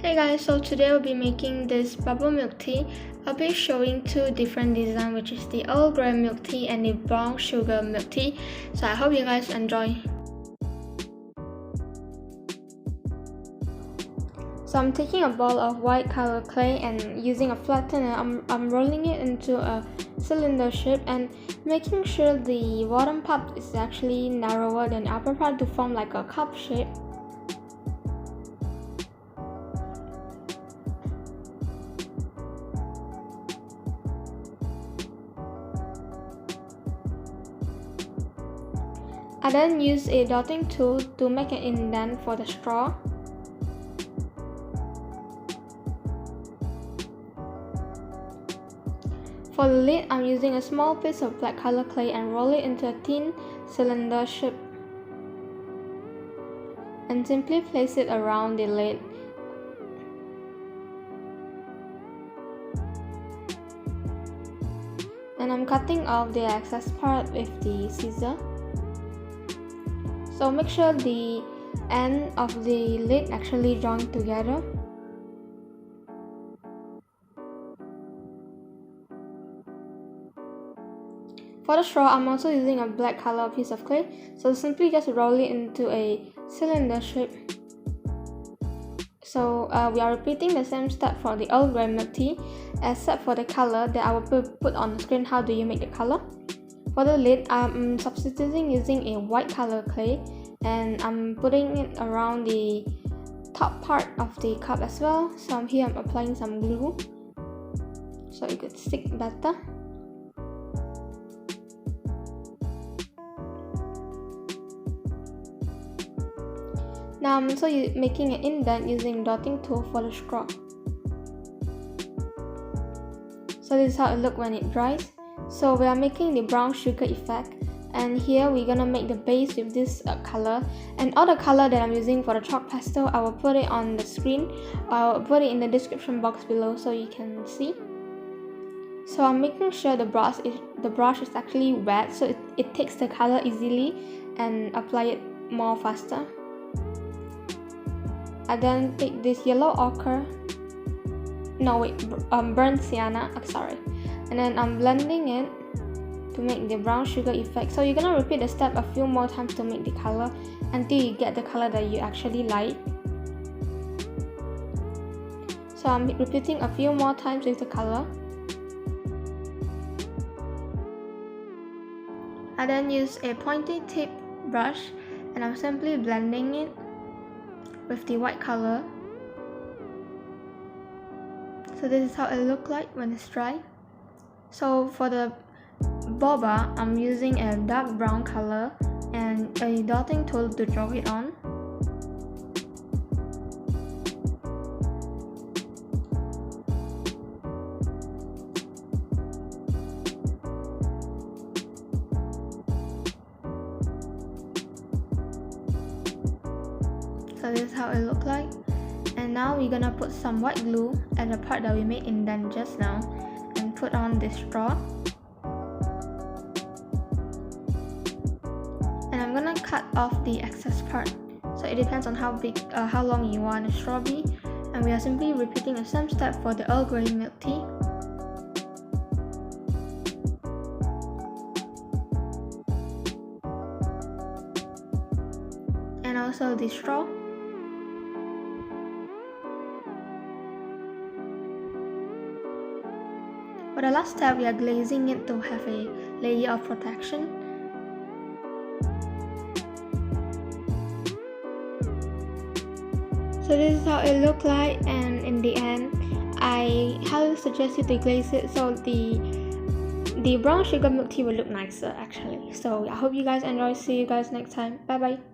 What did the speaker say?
Hey guys, so today I'll be making this bubble milk tea. I'll be showing two different designs, which is the Earl Grey milk tea and the brown sugar milk tea. So I hope you guys enjoy. So I'm taking a ball of white color clay and using a flattener, I'm rolling it into a cylinder shape and making sure the bottom part is actually narrower than the upper part to form like a cup shape. I then use a dotting tool to make an indent for the straw. For the lid, I'm using a small piece of black color clay and roll it into a thin cylinder shape. And simply place it around the lid. And I'm cutting off the excess part with the scissor. So make sure the end of the lid actually join together. For the straw, I'm also using a black color piece of clay, so simply just roll it into a cylinder shape. So we are repeating the same step for the Earl Grey milk tea, except for the color that I will put on the screen. How do you make the color? For the lid, I'm substituting using a white color clay and I'm putting it around the top part of the cup as well. So here I'm applying some glue so it could stick better. Now I'm also making an indent using dotting tool for the straw. So this is how it looks when it dries. So we are making the brown sugar effect, and here we're gonna make the base with this color, and all the color that I'm using for the chalk pastel, I will put it on the screen. I'll put it in the description box below so you can see. So I'm making sure the brush is actually wet so it takes the color easily and apply it more faster. I then take this yellow ochre, burnt sienna, and then I'm blending it to make the brown sugar effect. So you're gonna repeat the step a few more times to make the color until you get the color that you actually like. So I'm repeating a few more times with the color. I then use a pointy tip brush and I'm simply blending it with the white color. So this is how it looks like when it's dry. So for the boba, I'm using a dark brown color and a dotting tool to draw it on. So this is how it looks like. And now we're gonna put some white glue at the part that we made indent just now and put on this straw. And I'm gonna cut off the excess part. So it depends on how long you want the straw be. And we are simply repeating the same step for the Earl Grey milk tea. And also the straw. For the last step, we are glazing it to have a layer of protection. So this is how it looks like, and in the end, I highly suggest you to glaze it so the brown sugar milk tea will look nicer actually. So I hope you guys enjoy. See you guys next time. Bye bye.